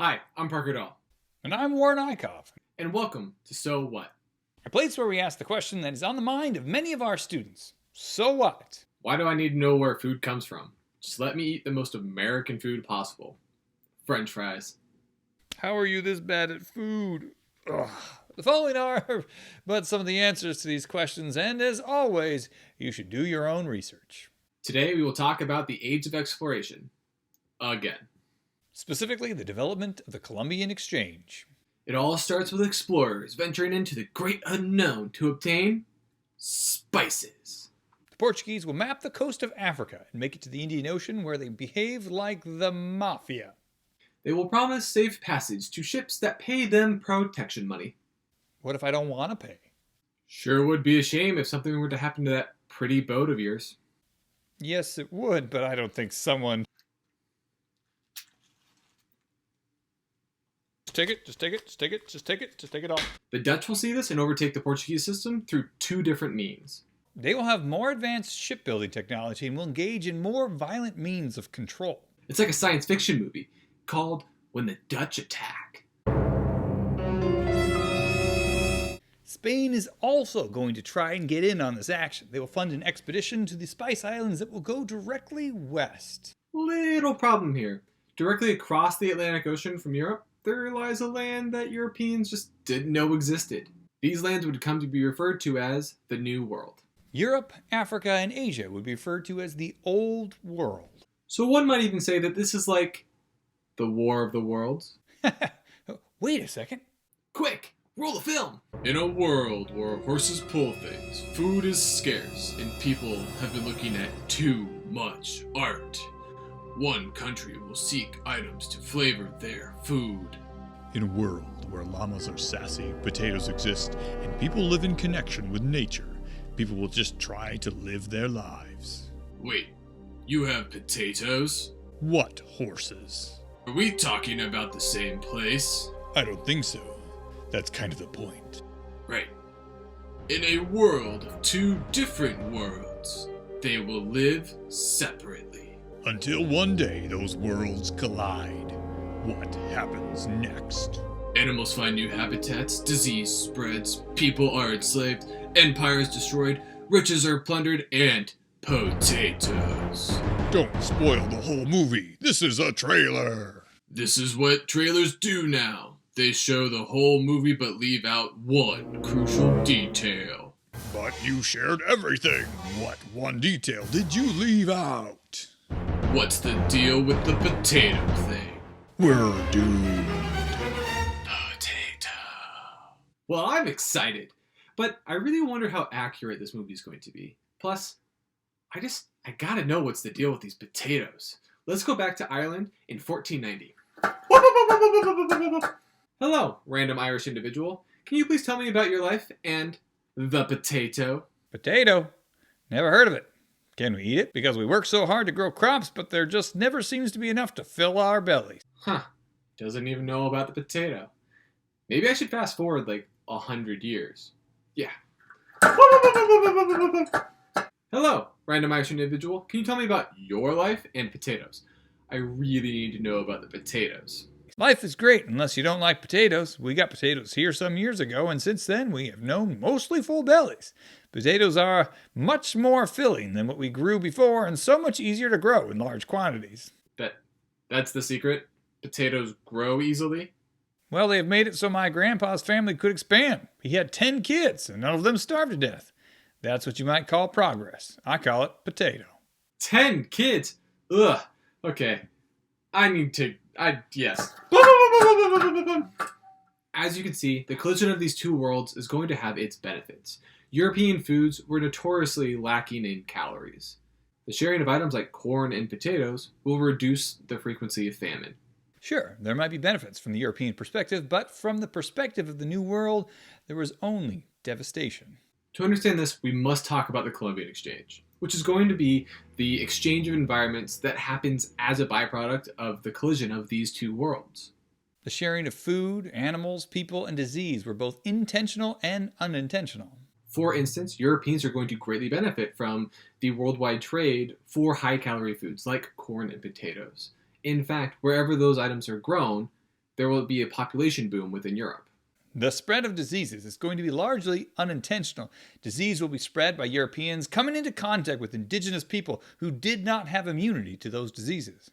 Hi, I'm Parker Dahl, And I'm Warren Eichhoff. and welcome to So What? A place where we ask the question that is on the mind of many of our students. So what? Why do I need to know where food comes from? Just let me eat the most American food possible. French fries. How are you this bad at food? Ugh. The following are but some of the answers to these questions, and as always, you should do your own research. Today we will talk about the age of exploration. Again. Specifically, the development of the Columbian Exchange. It all starts with explorers venturing into the great unknown to obtain spices. The Portuguese will map the coast of Africa and make it to the Indian Ocean, where they behave like the mafia. They will promise safe passage to ships that pay them protection money. What if I don't want to pay? Sure would be a shame if something were to happen to that pretty boat of yours. Yes, it would, but I don't think someone... Just take it off. The Dutch will see this and overtake the Portuguese system through two different means. They will have more advanced shipbuilding technology and will engage in more violent means of control. It's like a science fiction movie called When the Dutch Attack. Spain is also going to try and get in on this action. They will fund an expedition to the Spice Islands that will go directly west. Little problem here. Directly across the Atlantic Ocean from Europe, there lies a land that Europeans just didn't know existed. These lands would come to be referred to as the New World. Europe, Africa, and Asia would be referred to as the Old World. So one might even say that this is like the War of the Worlds. Wait a second. Quick, roll the film! In a world where horses pull things, food is scarce, and people have been looking at too much art, one country will seek items to flavor their food. In a world where llamas are sassy, potatoes exist, and people live in connection with nature, people will just try to live their lives. Wait, you have potatoes? What horses? Are we talking about the same place? I don't think so. That's kind of the point. Right. In a world of two different worlds, they will live separately. Until one day those worlds collide. What happens next? Animals find new habitats, disease spreads, people are enslaved, empires destroyed, riches are plundered, and potatoes. Don't spoil the whole movie. This is a trailer. This is what trailers do now. They show the whole movie but leave out one crucial detail. But you shared everything. What one detail did you leave out? What's the deal with the potato thing? We're doomed. Potato. Well, I'm excited, but I really wonder how accurate this movie is going to be. Plus, I gotta know what's the deal with these potatoes. Let's go back to Ireland in 1490. Hello, random Irish individual. Can you please tell me about your life and the potato? Potato? Never heard of it. Can we eat it? Because we work so hard to grow crops, but there just never seems to be enough to fill our bellies. Huh. Doesn't even know about the potato. Maybe I should fast forward like 100 years. Yeah. Hello, random Irish individual. Can you tell me about your life and potatoes? I really need to know about the potatoes. Life is great unless you don't like potatoes. We got potatoes here some years ago, and since then we have known mostly full bellies. Potatoes are much more filling than what we grew before and so much easier to grow in large quantities. That's the secret? Potatoes grow easily? Well, they have made it so my grandpa's family could expand. He had 10 kids, and none of them starved to death. That's what you might call progress. I call it potato. 10 kids? Ugh. Okay. Yes. As you can see, the collision of these two worlds is going to have its benefits. European foods were notoriously lacking in calories. The sharing of items like corn and potatoes will reduce the frequency of famine. Sure, there might be benefits from the European perspective, but from the perspective of the New World, there was only devastation. To understand this, we must talk about the Columbian Exchange, which is going to be the exchange of environments that happens as a byproduct of the collision of these two worlds. The sharing of food, animals, people, and disease were both intentional and unintentional. For instance, Europeans are going to greatly benefit from the worldwide trade for high-calorie foods like corn and potatoes. In fact, wherever those items are grown, there will be a population boom within Europe. The spread of diseases is going to be largely unintentional. Disease will be spread by Europeans coming into contact with indigenous people who did not have immunity to those diseases.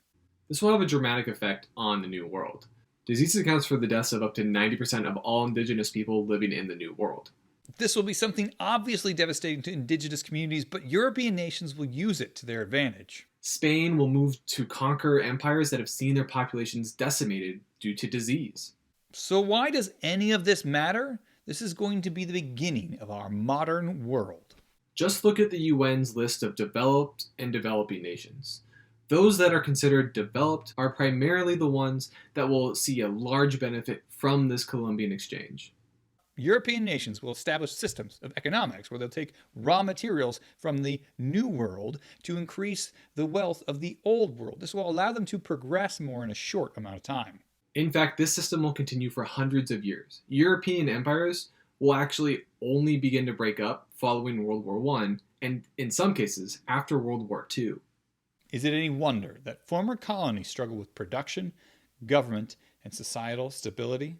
This will have a dramatic effect on the New World. Disease accounts for the deaths of up to 90% of all indigenous people living in the New World. This will be something obviously devastating to indigenous communities, but European nations will use it to their advantage. Spain will move to conquer empires that have seen their populations decimated due to disease. So why does any of this matter? This is going to be the beginning of our modern world. Just look at the UN's list of developed and developing nations. Those that are considered developed are primarily the ones that will see a large benefit from this Columbian Exchange. European nations will establish systems of economics where they'll take raw materials from the New World to increase the wealth of the Old World. This will allow them to progress more in a short amount of time. In fact, this system will continue for hundreds of years. European empires will actually only begin to break up following World War I, and in some cases, after World War II. Is it any wonder that former colonies struggle with production, government, and societal stability?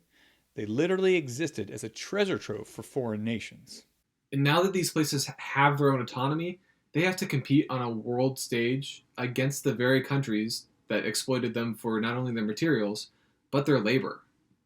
They literally existed as a treasure trove for foreign nations. And now that these places have their own autonomy, they have to compete on a world stage against the very countries that exploited them for not only their materials, but their labor.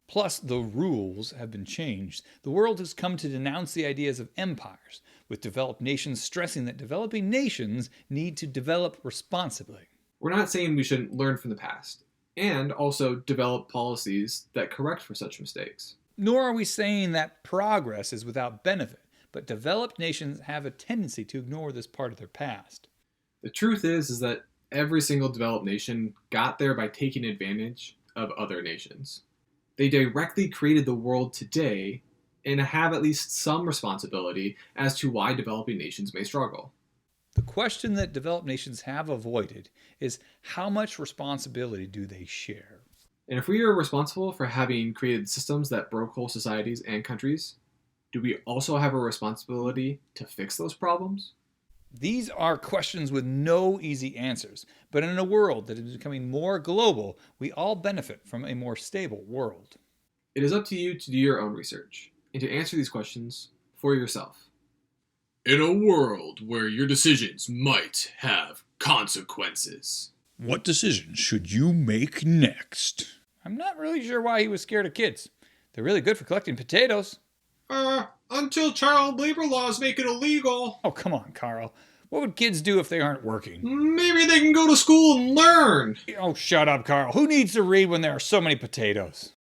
Plus, the rules have been changed. The world has come to denounce the ideas of empires, with developed nations stressing that developing nations need to develop responsibly. We're not saying we shouldn't learn from the past, and also develop policies that correct for such mistakes. Nor are we saying that progress is without benefit, but developed nations have a tendency to ignore this part of their past. The truth is that every single developed nation got there by taking advantage of other nations. They directly created the world today and have at least some responsibility as to why developing nations may struggle. The question that developed nations have avoided is how much responsibility do they share? And if we are responsible for having created systems that broke whole societies and countries, do we also have a responsibility to fix those problems? These are questions with no easy answers, but in a world that is becoming more global, we all benefit from a more stable world. It is up to you to do your own research and to answer these questions for yourself. In a world where your decisions might have consequences. What decision should you make next? I'm not really sure why he was scared of kids. They're really good for collecting potatoes. Until child labor laws make it illegal. Oh, come on, Carl. What would kids do if they aren't working? Maybe they can go to school and learn. Oh, shut up, Carl. Who needs to read when there are so many potatoes?